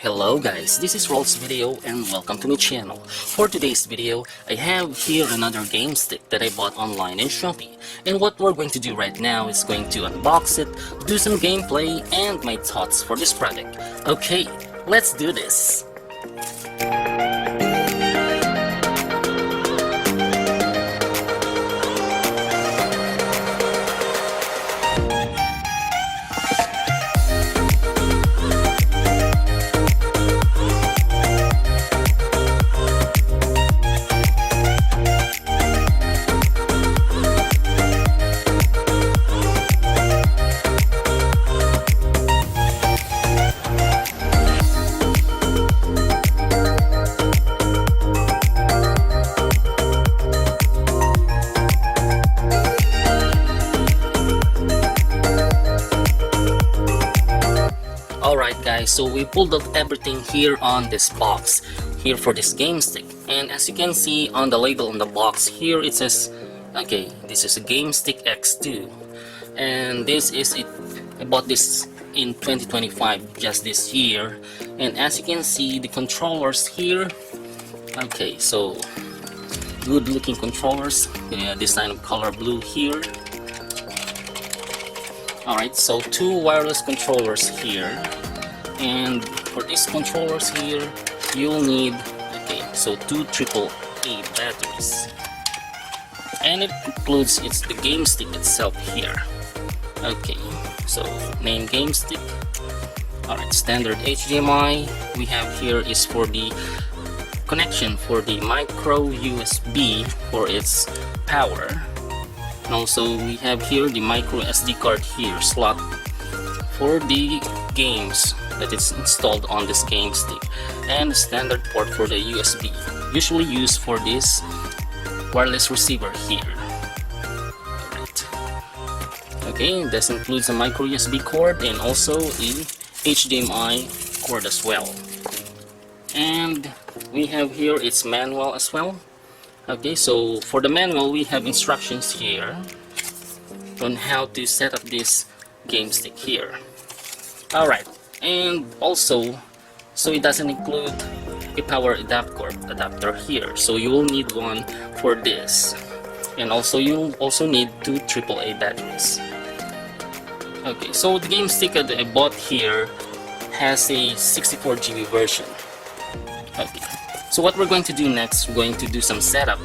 Hello guys, this is Rolls Video and welcome to my channel. For today's video, I have here another game stick that I bought online in Shopee. And what we're going to do right now is going to unbox it, do some gameplay, and my thoughts for this product. Okay, let's do this! Alright guys, so we pulled out everything here on this box here for this game stick, and as you can see on the label on the box here, it says okay, this is a Game Stick X2, and this is it. I bought this in 2025, just this year. And as you can see, the controllers here, okay, so good looking controllers, design of color blue here. Alright, so two wireless controllers here, and for these controllers here you'll need, okay, so two AAA batteries, and it includes the game stick itself here. Okay, so name game stick. Alright, standard HDMI we have here is for the connection for the micro USB for its power. And also we have here the micro SD card here slot for the games that is installed on this game stick, and the standard port for the USB usually used for this wireless receiver here. Alright. Okay, this includes a micro USB cord and also a HDMI cord as well. And we have here its manual as well. Okay, so for the manual we have instructions here on how to set up this game stick here. Alright, and also, so it doesn't include a power adapter here, so you will need one for this. And also you'll also need two AAA batteries. Okay, so the game stick that I bought here has a 64GB version. Okay, so what we're going to do next, we're going to do some setup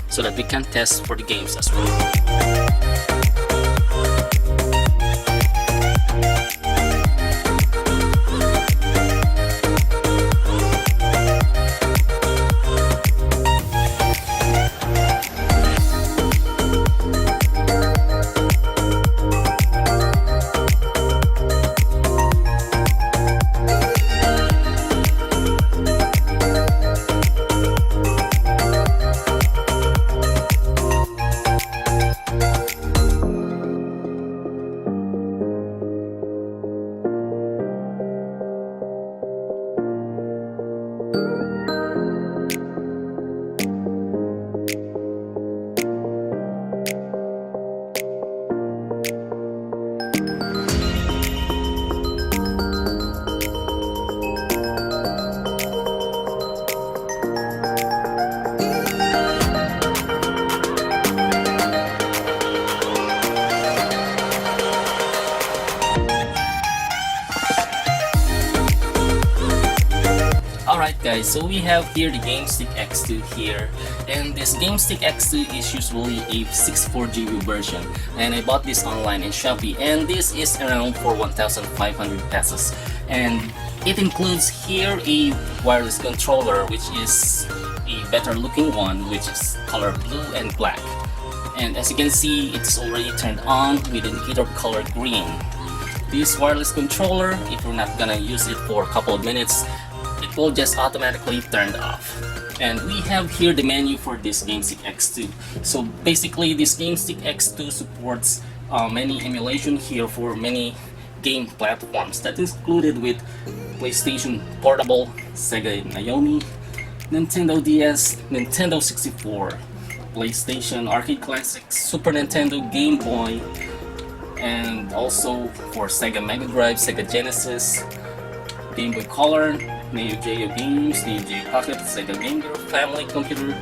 so that we can test for the games as well. Alright guys, so we have here the Game Stick X2 here, and this Game Stick X2 is usually a 64GB version, and I bought this online in Shopee, and this is around for 1,500 pesos, and it includes here a wireless controller, which is a better looking one, which is color blue and black, and as you can see it's already turned on with indicator color green. This wireless controller, if you're not gonna use it for a couple of minutes, it will just automatically turn off. And we have here the menu for this Game Stick X2. So basically this Game Stick X2 supports many emulation here for many game platforms that is included with PlayStation Portable, Sega Naomi, Nintendo DS, Nintendo 64, PlayStation Arcade Classics, Super Nintendo, Game Boy, and also for Sega Mega Drive, Sega Genesis, Game Boy Color, Neo Geo Games, Neo Geo Pocket, Sega Game Gear, Family Computer,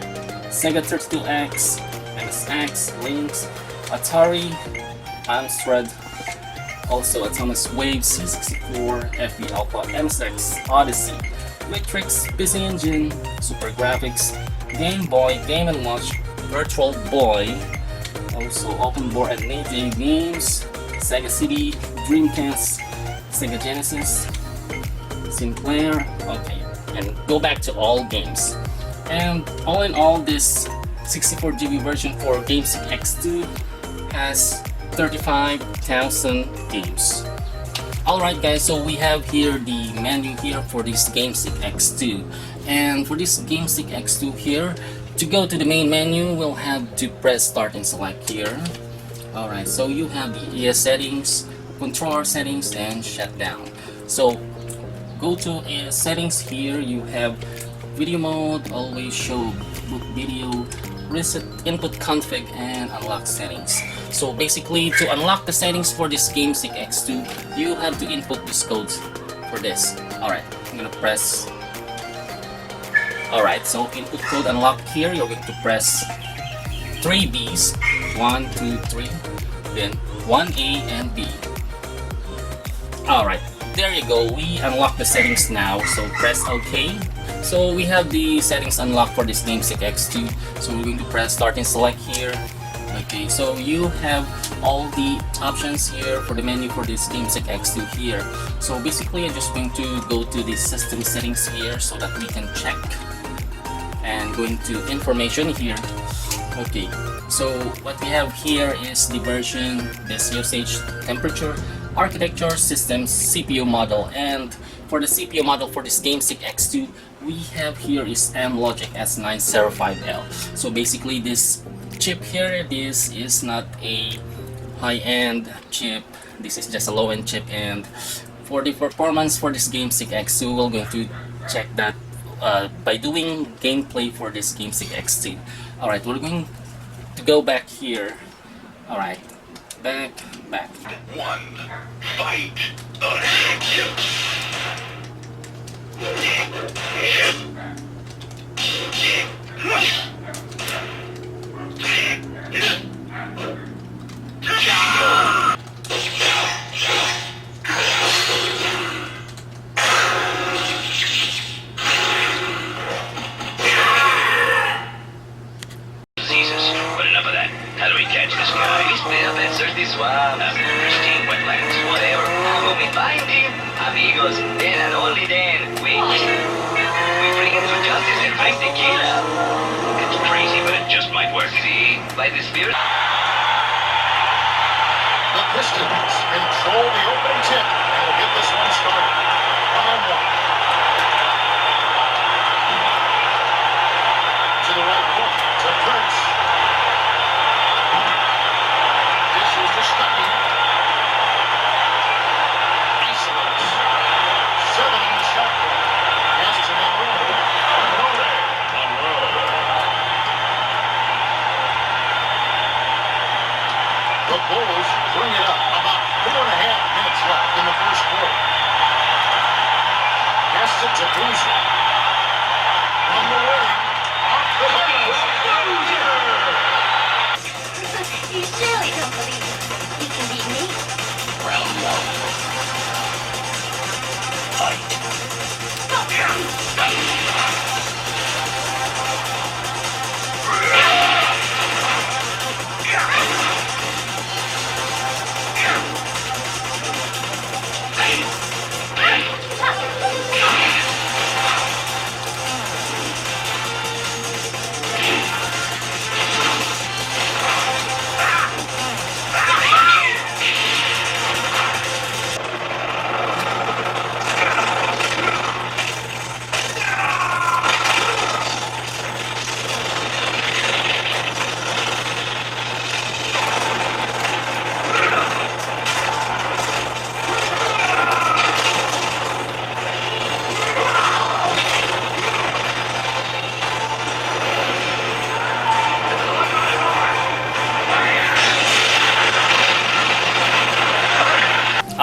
Sega 32X, MSX, Lynx, Atari, Amstrad, also Atomic Wave, C64, FB Alpha, MSX, Odyssey, Matrix, PC Engine, Super Graphics, Game Boy, Game & Watch, Virtual Boy, also Open Board and Neo Geo Games, Sega CD, Dreamcast, Sega Genesis, Sinclair, okay, and go back to all games. And all in all, this 64GB version for GameSync X2 has 35,000 games. Alright guys, so we have here the menu here for this GameSync X2. And for this GameSync X2 here, to go to the main menu, we'll have to press start and select here. Alright, so you have the ES settings, controller settings, and shutdown. So go to ES settings here, you have video mode, always show book video, reset input config, and unlock settings. So basically, to unlock the settings for this GameSync X2, you have to input this code for this. Alright, I'm gonna press. Alright, so input code unlock here, you're going to press 3 B's, 1, 2, 3, then 1A and B. Alright, there you go, we unlock the settings now, so press OK. So we have the settings unlocked for this GameSync X2, so we're going to press start and select here. Okay, so you have all the options here for the menu for this GameSync X2 here. So basically I'm just going to go to the system settings here so that we can check, and going to information here. Okay, so what we have here is the version, this usage, temperature, architecture, systems, CPU model, and for the CPU model for this GameSync X2, we have here is M-Logic S905L. So basically this chip here, this is not a high-end chip, this is just a low-end chip, and for the performance for this GameSync X2, we're going to check that by doing gameplay for this GameSync X2. Alright, we're going to go back here. Alright, back. One, fight. Jesus, but enough of that. How do we catch this guy? He's been up in thirsty swamps, pristine wetlands, whatever. When we find him, amigos, then and only then, we bring him to justice and fight the killer. It's crazy, but it just might work. See, by the spirit. The Pistons control the opening tip and will get this one started. 1-on-1. To the right point, to Prince. Dishes to Stuckey. Isolates. 7 on the shot clock. Pass to Monroe. The Bulls bring it up. About 4.5 minutes left in the first quarter. Pass it to Boozer. On the wing. Off the buzzer. You surely don't believe you can beat me. Round one. Fight.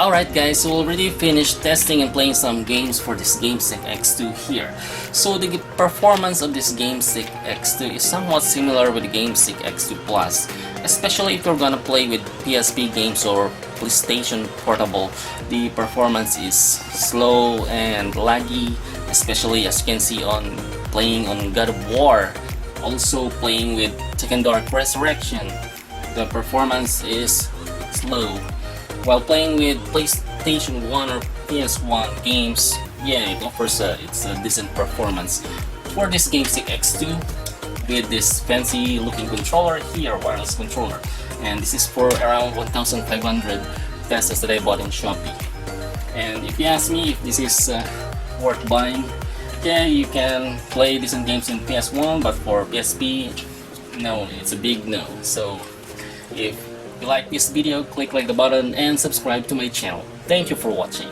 Alright guys, so already finished testing and playing some games for this GameStick X2 here. So the performance of this GameStick X2 is somewhat similar with the GameStick X2 Plus, especially if you're gonna play with PSP games or PlayStation Portable. The performance is slow and laggy, especially as you can see on playing on God of War, also playing with Tekken Dark Resurrection. The performance is slow. While playing with PlayStation 1 or PS1 games, yeah, it offers it's a decent performance. For this GameStick X2, with this fancy looking controller here, wireless controller, and this is for around 1,500 pesos that I bought in Shopee. And if you ask me if this is worth buying, yeah, you can play decent games in PS1, but for PSP, no, it's a big no. So if you like this video, click like the button and subscribe to my channel. Thank you for watching.